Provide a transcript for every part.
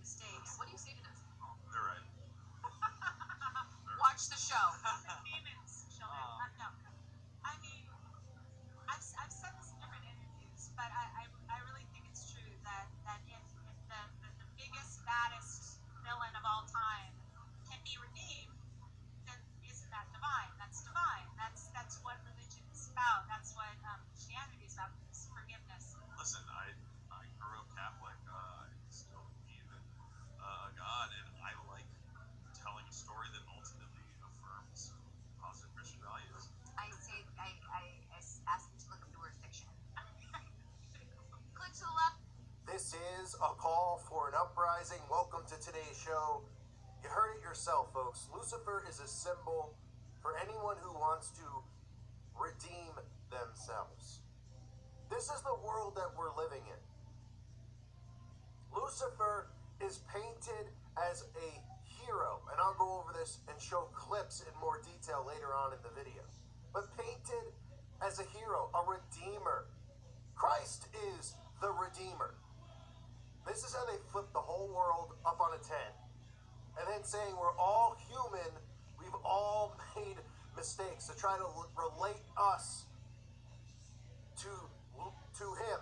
mistakes. What do you say to those people? They're right. Watch the show. Demons, children. No. I mean, I've said this in different interviews, but I really think it's true that if the biggest, baddest villain of all time can be redeemed, then isn't that divine? That's divine. That's what religion is about. That's what Christianity is about, is forgiveness. Listen, I grew up Catholic. I still believe in a God, and I like telling a story that ultimately affirms positive Christian values. I say, I ask them to look up the word fiction. Click to the left. This is a call for an uprising. Welcome to today's show. You heard it yourself, folks. Lucifer is a symbol for anyone who wants to redeem themselves. This is the world that we're living in. Lucifer is painted as a hero, and I'll go over this and show clips in more detail later on in the video. But painted as a hero, a redeemer. Christ is the redeemer. This is how they flip the whole world up on its head. And then saying we're all human, we've all made mistakes, to try to relate us to him.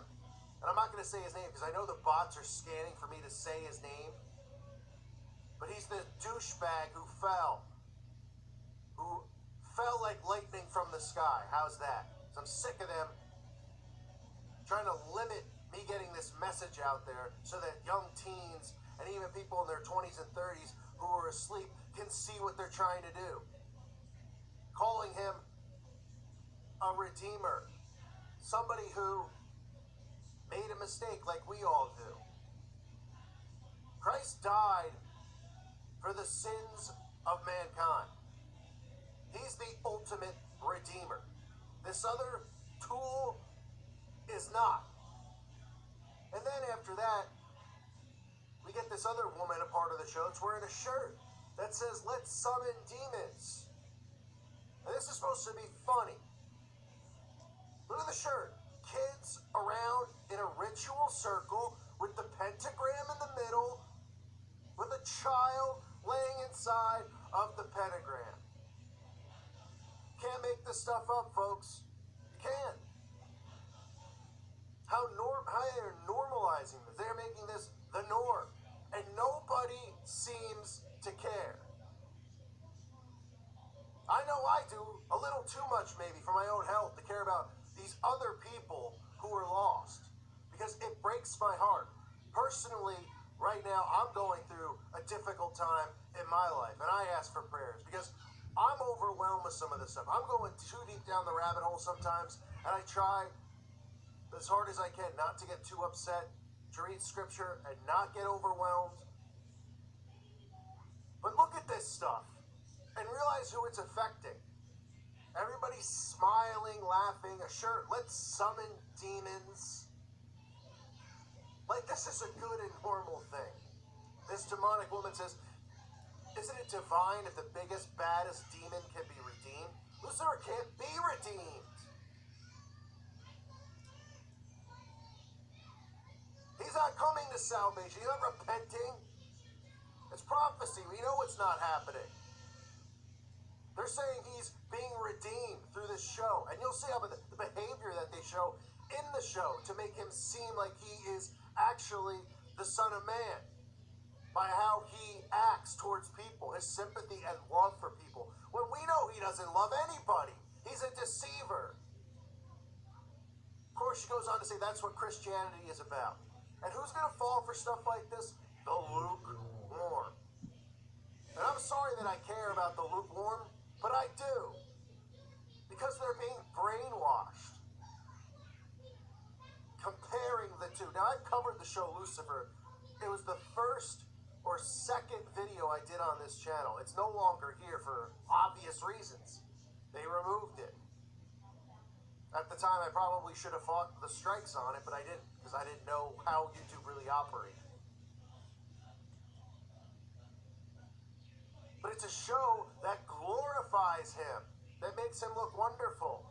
And I'm not going to say his name because I know the bots are scanning for me to say his name. But he's the douchebag who fell like lightning from the sky. How's that? So I'm sick of them trying to limit me getting this message out there so that young teens and even people in their 20s and 30s who are asleep can see what they're trying to do. Calling him a redeemer. Somebody who made a mistake like we all do. Christ died for the sins of mankind. He's the ultimate redeemer. This other tool is not. And then after that, we get this other woman, a part of the show. It's wearing a shirt that says, "Let's summon demons." And this is supposed to be funny. Look at the shirt. Kids around in a ritual circle with the pentagram in the middle, with a child laying inside of the pentagram. Can't make this stuff up, folks. You can't. How they're normalizing this. They're making this the norm. And nobody seems to care. I know I do a little too much maybe for my own health to care about these other people who are lost. Because it breaks my heart. Personally, right now, I'm going through a difficult time in my life. And I ask for prayers because I'm overwhelmed with some of this stuff. I'm going too deep down the rabbit hole sometimes. And I try as hard as I can not to get too upset, to read scripture and not get overwhelmed. But look at this stuff and realize who it's affecting. Everybody's smiling, laughing, a shirt, "Let's summon demons." Like this is a good and normal thing. This demonic woman says, "Isn't it divine if the biggest, baddest demon can be redeemed?" Lucifer can't be redeemed. He's not coming to salvation. He's not repenting. It's prophecy. We know it's not happening. They're saying he's being redeemed through this show. And you'll see how the behavior that they show in the show to make him seem like he is actually the Son of Man. By how he acts towards people, his sympathy and love for people. When we know he doesn't love anybody. He's a deceiver. Of course, she goes on to say that's what Christianity is about. And who's going to fall for stuff like this? The lukewarm. And I'm sorry that I care about the lukewarm, but I do. Because they're being brainwashed. Comparing the two. Now, I've covered the show Lucifer. It was the first or second video I did on this channel. It's no longer here for obvious reasons. They removed it. At the time, I probably should have fought the strikes on it, but I didn't, because I didn't know how YouTube really operated. But it's a show that glorifies him, that makes him look wonderful.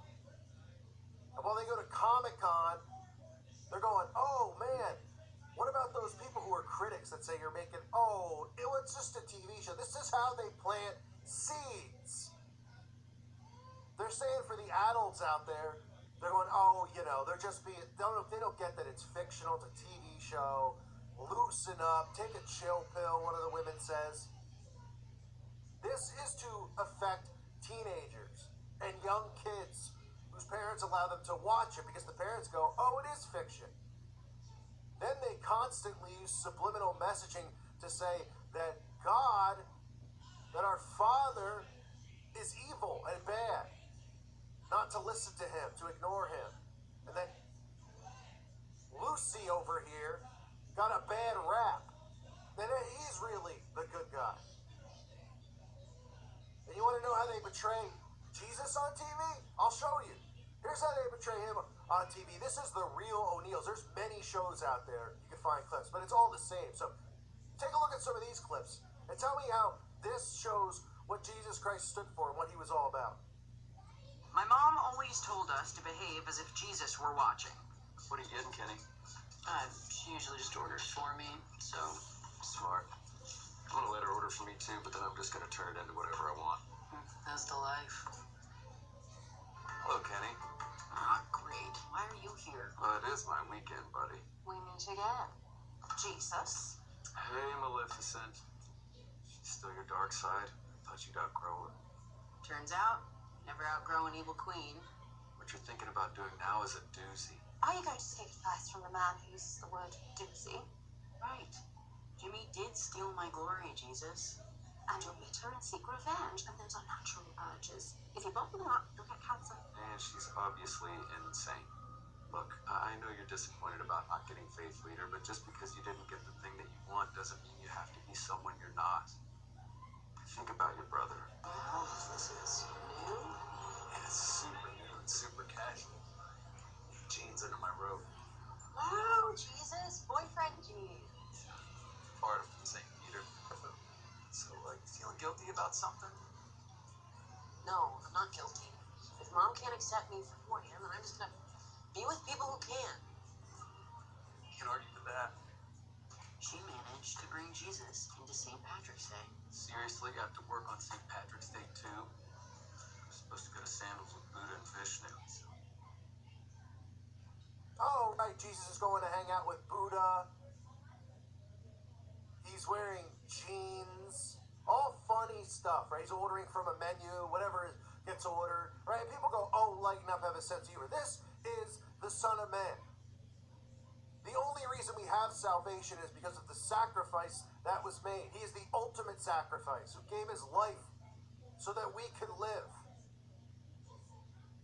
And while they go to Comic-Con, they're going, "Oh man, what about those people who are critics that say you're making how they plant seeds. They're saying for the adults out there, they're going, oh, they're just being, they don't get that it's fictional, it's a TV show. Loosen up, take a chill pill, one of the women says. This is to affect teenagers and young kids whose parents allow them to watch it because the parents go, oh, it is fiction. Then they constantly use subliminal messaging to say that God, that our Father is evil and bad, not to listen to him, to ignore him. And then Lucy over here got a bad rap. Then he's really the good guy. And you want to know how they betray Jesus on TV? I'll show you. Here's how they betray him on TV. This is the real O'Neills. There's many shows out there you can find clips, but it's all the same. So take a look at some of these clips and tell me how this shows what Jesus Christ stood for and what he was all about. My mom always told us to behave as if Jesus were watching. What are you getting, Kenny? She usually just orders for me, so... Smart. I'm gonna let her order for me too, but then I'm just gonna turn it into whatever I want. That's the life. Hello, Kenny. Ah, great. Why are you here? Well, it is my weekend, buddy. We meet again. Jesus. Hey, Maleficent. She's still your dark side? Thought you'd outgrow her. Turns out, never outgrow an evil queen. What you're thinking about doing now is a doozy. Are you going to take advice from the man who uses the word doozy? Right. Jimmy did steal my glory, Jesus. And you'll meet her and seek revenge, and those are natural urges. If you bottle them up, you'll get cancer. And she's obviously insane. Look, I know you're disappointed about not getting Faith Leader, but just because you didn't get the thing that you want doesn't mean you have to be someone you're not. Think about your brother. Oh, this is new? And it's super new and super casual. Jeans under my robe. Wow, Jesus, boyfriend jeans. Part of St. Peter. So, feeling guilty about something? No, I'm not guilty. If Mom can't accept me for him, then I'm just gonna be with people who can. You can argue with that. She managed to bring Jesus into St. Patrick's Day. Seriously, you have to work on St. Patrick's Day too? I'm supposed to go to sandals with Buddha and Vishnu. Oh, right, Jesus is going to hang out with Buddha. He's wearing jeans. All funny stuff, right? He's ordering from a menu, whatever gets ordered, right? And people go, oh, lighten up, have a sense of humor. This is the Son of Man. The only reason we have salvation is because of the sacrifice that was made. He is the ultimate sacrifice who gave his life so that we could live.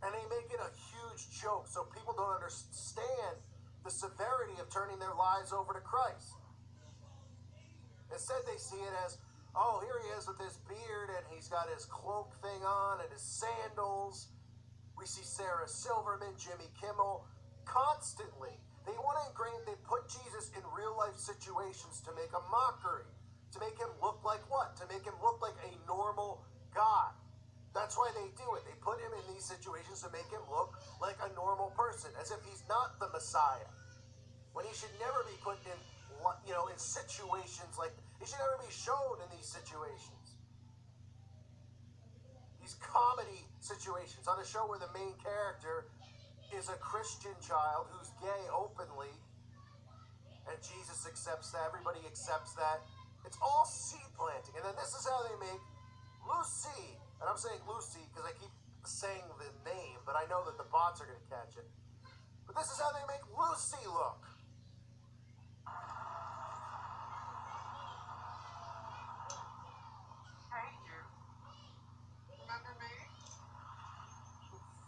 And they make it a huge joke so people don't understand the severity of turning their lives over to Christ. Instead, they see it as, oh, here he is with his beard and he's got his cloak thing on and his sandals. We see Sarah Silverman, Jimmy Kimmel, constantly. They want to ingrain, they put Jesus in real life situations to make a mockery, to make him look like what? To make him look like a normal God. That's why they do it. They put him in these situations to make him look like a normal person, as if he's not the Messiah. When he should never be put in, in situations like, he should never be shown in these situations. These comedy situations on a show where the main character is a Christian child who's gay openly, and Jesus accepts that, everybody accepts that. It's all seed planting. And then this is how they make Lucy, and I'm saying Lucy because I keep saying the name, but I know that the bots are going to catch it. But this is how they make Lucy look. Hey, you. Remember me?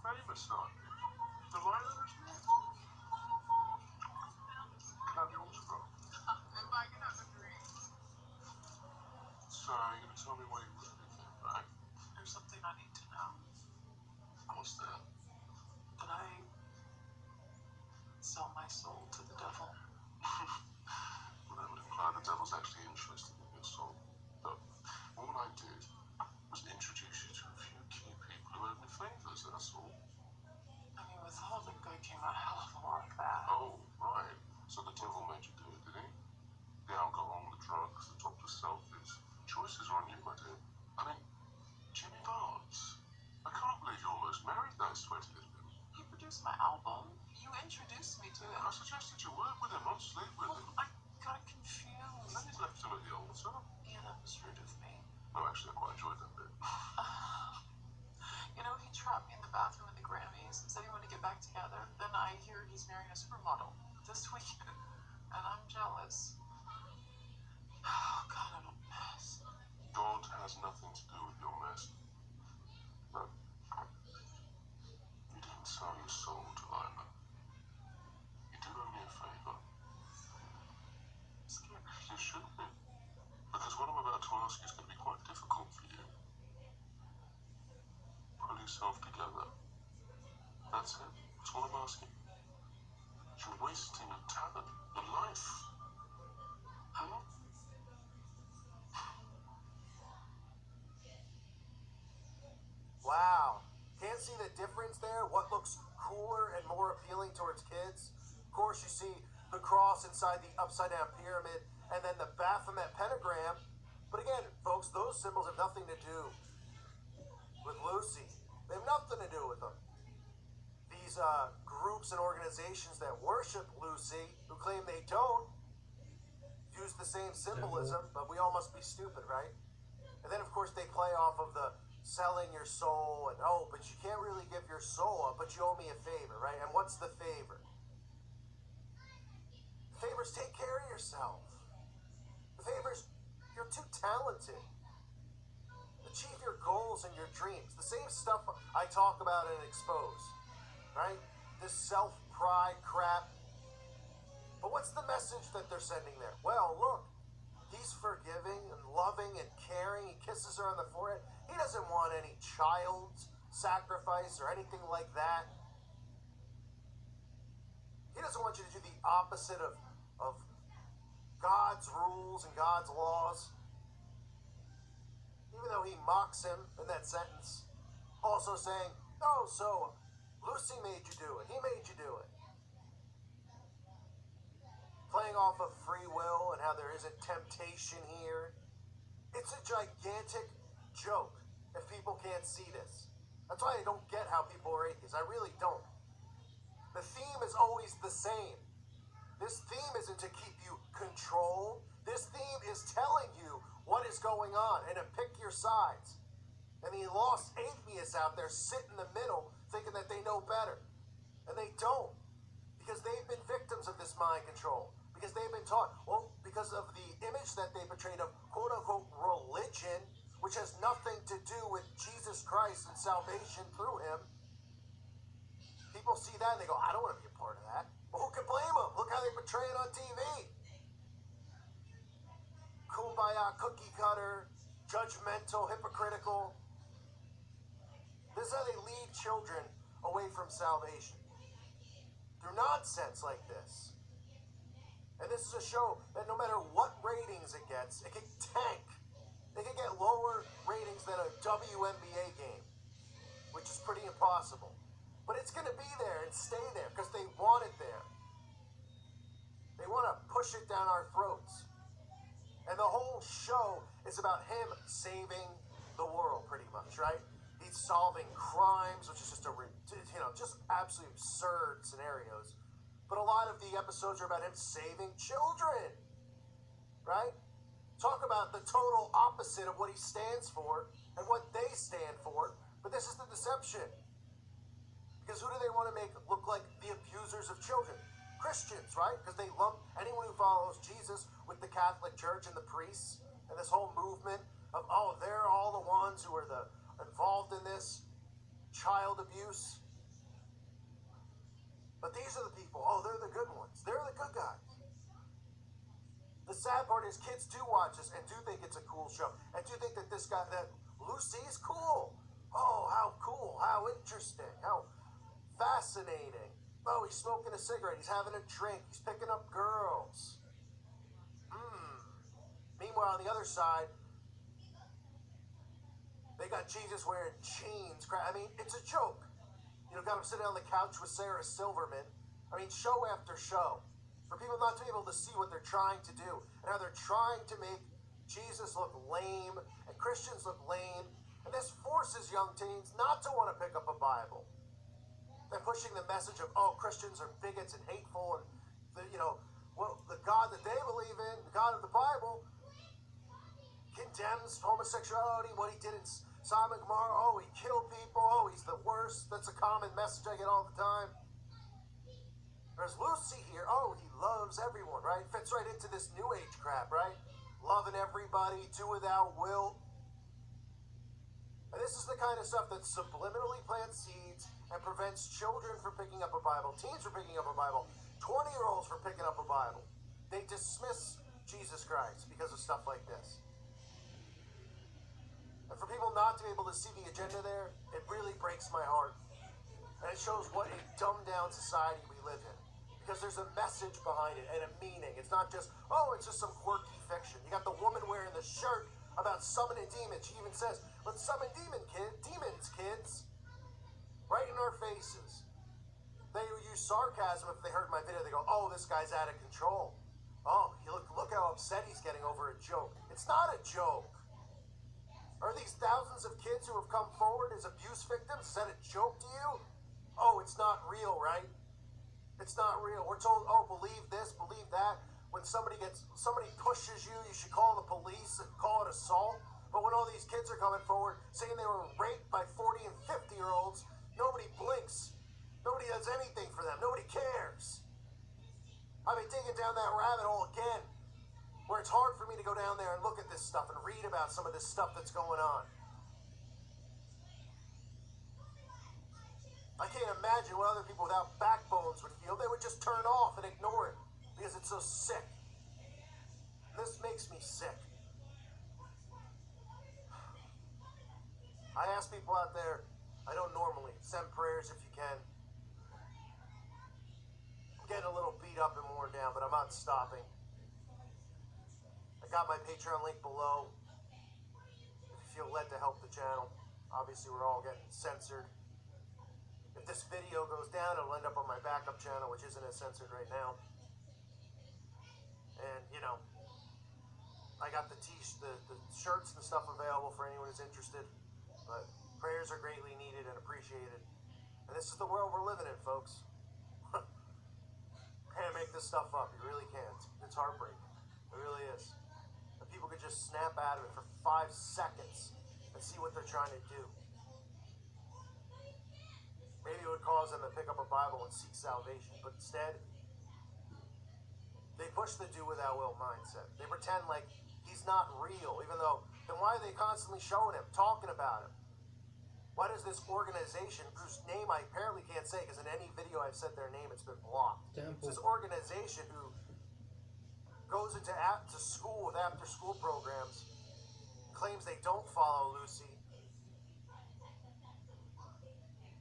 Famous, aren't you? Delilah is me. Have you also got? If I can have a dream. So, you're going to tell me why you really came back? There's something I need to know. What's that? Did I sell my soul to the devil? Well, that would imply the devil's actually interested in your soul. Look, all I did was introduce you to a few key people who owed me favors, that's all. I mean, with all the good came a hell of a lot of bad. Oh, right. So the devil made you do it, did he? The alcohol, the drugs, the doctor's selfies. Choices are on you, my dear. introduced me to him. I suggested you work with him, not sleep with Well, him. I got confused. Then you left him at the altar. Yeah, that was rude of me. No, actually, I quite enjoyed that bit. You know, he trapped me in the bathroom at the Grammys and said he wanted to get back together. Then I hear he's marrying a supermodel this weekend, and I'm jealous. Oh, God, I'm a mess. God has nothing to do with your mess. No. You didn't sell your soul to Lila. You did owe me a favor. I'm scared. You should be. Because what I'm about to ask you is going to be quite difficult for you. Pull yourself together. That's it. That's all I'm asking. You're wasting your talent, your life. Huh? Wow. Can't see the difference there? What looks cooler and more appealing towards kids? Of course, you see the cross inside the upside down pyramid and then the Baphomet pentagram. But again, folks, those symbols have nothing to do with Lucy. They have nothing to do with them. These groups and organizations that worship Lucy, who claim they don't, use the same symbolism, but we all must be stupid, right? And then, of course, they play off of the selling your soul and, oh, but you can't really give your soul up, but you owe me a favor, right? And what's the favor? The favor's take care of yourself. The favor's you're too talented. Achieve your goals and your dreams. The same stuff I talk about and expose, right? This self-pride crap. But what's the message that they're sending there? Well, look, he's forgiving and loving and caring. He kisses her on the forehead. He doesn't want any child sacrifice or anything like that. He doesn't want you to do the opposite of God's rules and God's laws. Even though he mocks him in that sentence, also saying, oh, so Lucy made you do it. He made you do it. Playing off of free will and how there isn't temptation here. It's a gigantic joke if people can't see this. That's why I don't get how people are atheists. I really don't. The theme is always the same. This theme isn't to keep you controlled. This theme is telling you what is going on and to pick your sides. And the lost atheists out there sit in the middle thinking that they know better. And they don't. Because they've been victims of this mind control. Because they've been taught, well, because of the image that they portrayed of quote-unquote religion, which has nothing to do with Jesus Christ and salvation through him. People see that and they go, I don't want to be a part of that. Well, who can blame them? Look how they portray it on TV. Kumbaya, cookie cutter, judgmental, hypocritical. This is how they lead children away from salvation. Through nonsense like this. And this is a show that no matter what ratings it gets, it can tank. They can get lower ratings than a WNBA game, which is pretty impossible. But it's going to be there and stay there because they want it there. They want to push it down our throats. And the whole show is about him saving the world, pretty much, right? He's solving crimes, which is just just absolutely absurd scenarios. But a lot of the episodes are about him saving children, right? Talk about the total opposite of what he stands for and what they stand for. But this is the deception. Because who do they want to make look like the abusers of children? Christians, right? Because they lump anyone who follows Jesus with the Catholic Church and the priests and this whole movement of, oh, they're all the ones who are involved in this child abuse. But these are the people, oh, they're the good ones. They're the good guys. The sad part is kids do watch this and do think it's a cool show. And do think that this guy, that Lucy's cool. Oh, how cool, how interesting, how fascinating. Oh, he's smoking a cigarette, he's having a drink, he's picking up girls. Meanwhile, on the other side, they got Jesus wearing jeans. I mean, it's a joke. You know, got him sitting on the couch with Sarah Silverman. I mean, show after show. For people not to be able to see what they're trying to do and how they're trying to make Jesus look lame and Christians look lame. And this forces young teens not to want to pick up a Bible. and pushing the message of, oh, Christians are bigots and hateful, and the God that they believe in, the God of the Bible, condemns homosexuality, what he did in Sodom and Gomorrah. Oh, he killed people. Oh, he's the worst. That's a common message I get all the time. There's Lucy here. Oh, he loves everyone, right? Fits right into this new age crap, right? Loving everybody, do without will. And this is the kind of stuff that subliminally plants seeds and prevents children from picking up a Bible, teens from picking up a Bible, 20-year-olds from picking up a Bible. They dismiss Jesus Christ because of stuff like this. And for people not to be able to see the agenda there, it really breaks my heart. And it shows what a dumbed-down society we live in. Because there's a message behind it and a meaning. It's not just, oh, it's just some quirky fiction. You got the woman wearing the shirt about summoning demons. She even says, let's summon demons, kids. Right in our faces. They use sarcasm if they heard my video. They go, oh, this guy's out of control. Oh, look how upset he's getting over a joke. It's not a joke. Are these thousands of kids who have come forward as abuse victims? Is that a joke to you? Oh, it's not real, right? It's not real. We're told, oh, believe this, believe that. When somebody pushes you, you should call the police and call it assault. But when all these kids are coming forward saying they were raped by 40 and 50-year-olds, nobody blinks. Nobody does anything for them. Nobody cares. I've been digging down that rabbit hole again, where it's hard for me to go down there and look at this stuff and read about some of this stuff that's going on. I can't imagine what other people without backbones would feel. They would just turn off and ignore it because it's so sick. This makes me sick. I ask people out there, I don't normally, send prayers if you can. I'm getting a little beat up and worn down, but I'm not stopping. I got my Patreon link below. If you feel led to help the channel, obviously we're all getting censored. If this video goes down, it'll end up on my backup channel, which isn't as censored right now. And, I got the shirts and stuff available for anyone who's interested. But prayers are greatly needed and appreciated. And this is the world we're living in, folks. Can't make this stuff up. You really can't. It's heartbreaking. It really is. And people could just snap out of it for 5 seconds and see what they're trying to do. Maybe it would cause them to pick up a Bible and seek salvation. But instead, they push the do without will mindset. They pretend like he's not real, even though, then why are they constantly showing him, talking about him? Why does this organization, whose name I apparently can't say, because in any video I've said their name, it's been blocked. It's this organization who goes into school with after-school programs, claims they don't follow Lucy.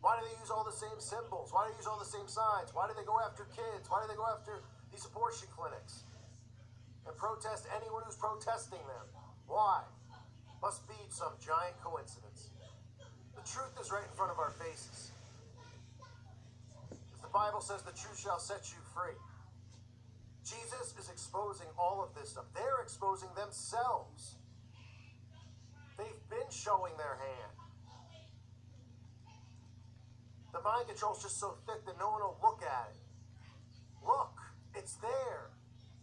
Why do they use all the same symbols? Why do they use all the same signs? Why do they go after kids? Why do they go after these abortion clinics? And protest anyone who's protesting them? Why? Must be some giant coincidence. The truth is right in front of our faces. As the Bible says, the truth shall set you free. Jesus is exposing all of this stuff. They're exposing themselves. They've been showing their hand. The mind control is just so thick that no one will look at it. Look, it's there.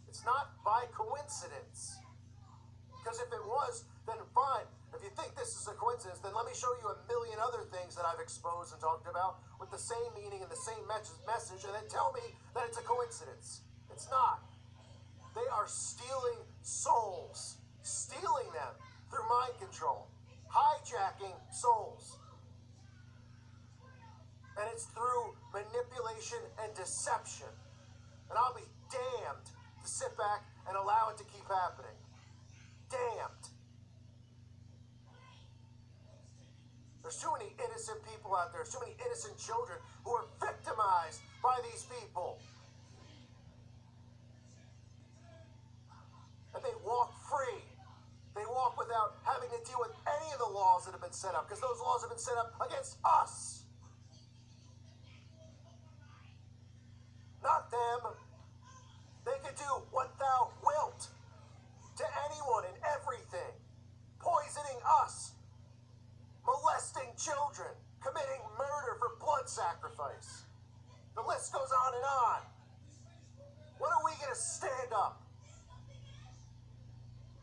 It's not by coincidence. Because if it was, then fine. If you think this is a coincidence, then let me show you a million other things that I've exposed and talked about with the same meaning and the same message, and then tell me that it's a coincidence. It's not. They are stealing souls. Stealing them through mind control. Hijacking souls. And it's through manipulation and deception. And I'll be damned to sit back and allow it to keep happening. Damned. There's too many innocent people out there. There's too many innocent children who are victimized by these people. And they walk free. They walk without having to deal with any of the laws that have been set up, because those laws have been set up against us. Not them. They could do what thou wilt to anyone and everything. Poisoning us. Molesting children. Committing murder for blood sacrifice. on? When are we going to stand up?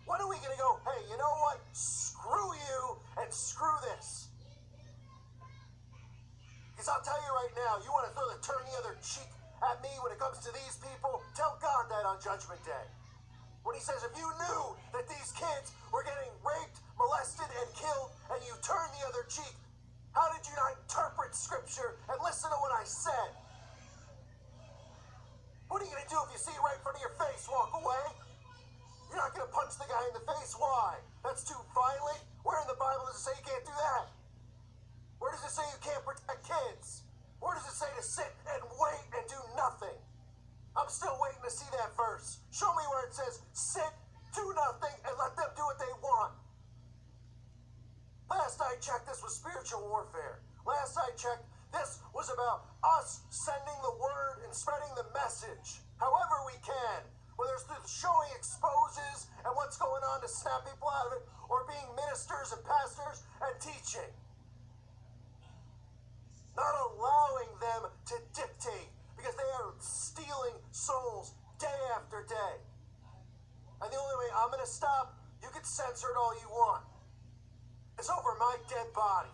When are we going to go, hey, you know what? Screw you and screw this. Because I'll tell you right now, you want to turn the other cheek at me when it comes to these people? Tell God that on Judgment Day. When he says, if you knew that these kids were getting raped, molested, and killed, and you turned the other cheek, how did you not interpret Scripture and listen to what I said? What are you going to do if you see it right in front of your face? Walk away? You're not going to punch the guy in the face. Why? That's too violent? Where in the Bible does it say you can't do that? Where does it say you can't protect kids? Where does it say to sit and wait and do nothing? I'm still waiting to see that verse. Show me where it says, sit, do nothing, and let them do what they want. Last I checked, this was spiritual warfare. Last I checked, this was about us sending the word and spreading the message however we can, whether it's through showing exposes and what's going on to snap people out of it, or being ministers and pastors and teaching. Not allowing them to dictate, because they are stealing souls day after day. And the only way I'm going to stop, you can censor it all you want, it's over my dead body.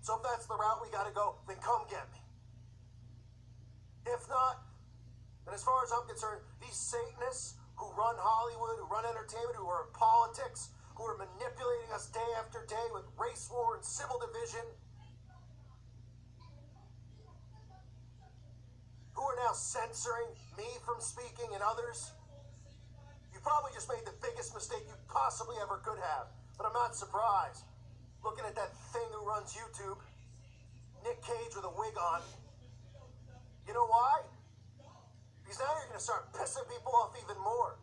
So if that's the route we got to go, then come get me. If not, then as far as I'm concerned, these Satanists who run Hollywood, who run entertainment, who are in politics, who are manipulating us day after day with race war and civil division, who are now censoring me from speaking and others, you probably just made the biggest mistake you possibly ever could have. But I'm not surprised. Looking at that thing who runs YouTube, Nick Cage with a wig on. You know why? Because now you're going to start pissing people off even more.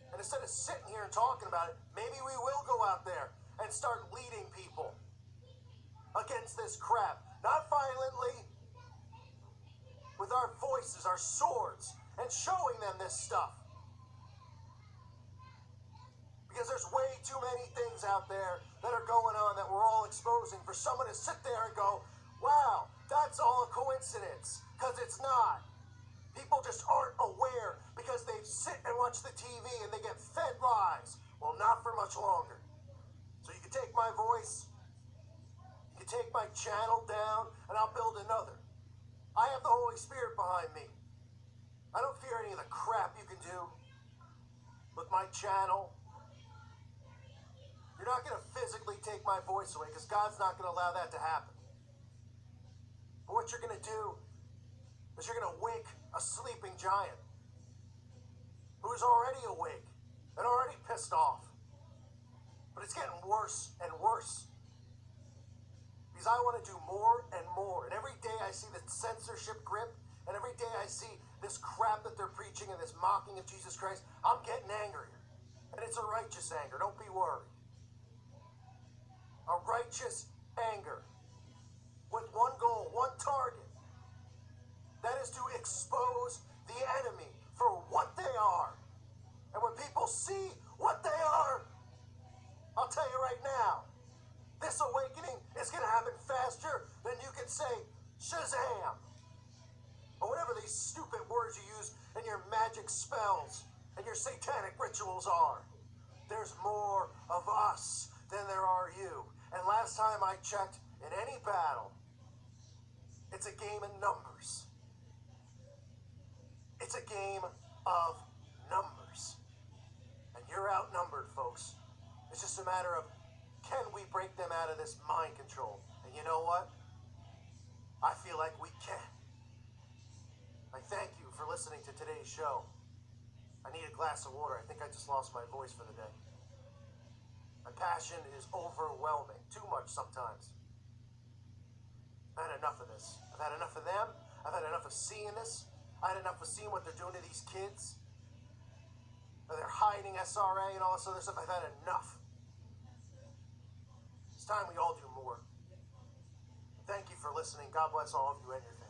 And instead of sitting here and talking about it, maybe we will go out there and start leading people against this crap. Not violently, with our voices, our swords, and showing them this stuff. Because there's way too many things out there that are going on that we're all exposing for someone to sit there and go, wow, that's all a coincidence. Because it's not. People just aren't aware because they sit and watch the TV and they get fed lies. Well, not for much longer. So you can take my voice, you can take my channel down, and I'll build another. I have the Holy Spirit behind me. I don't fear any of the crap you can do with my channel. You're not going to physically take my voice away because God's not going to allow that to happen. But what you're going to do is you're going to wake a sleeping giant who's already awake and already pissed off. But it's getting worse and worse. Because I want to do more and more. And every day I see the censorship grip, and every day I see this crap that they're preaching and this mocking of Jesus Christ, I'm getting angrier. And it's a righteous anger. Don't be worried. A righteous anger with one goal, one target. That is to expose the enemy for what they are. And when people see what they are, I'll tell you right now, this awakening is going to happen faster than you can say Shazam, or whatever these stupid words you use in your magic spells and your satanic rituals are. There's more of us than there are you. And last time I checked, in any battle, it's a game of numbers. It's a game of numbers. And you're outnumbered, folks. It's just a matter of, can we break them out of this mind control? And you know what? I feel like we can. I thank you for listening to today's show. I need a glass of water. I think I just lost my voice for the day. My passion is overwhelming. Too much sometimes. I've had enough of this. I've had enough of them. I've had enough of seeing this. I had enough of seeing what they're doing to these kids. They're hiding SRA and all this other stuff. I've had enough. It's time we all do more. Thank you for listening. God bless all of you and your families.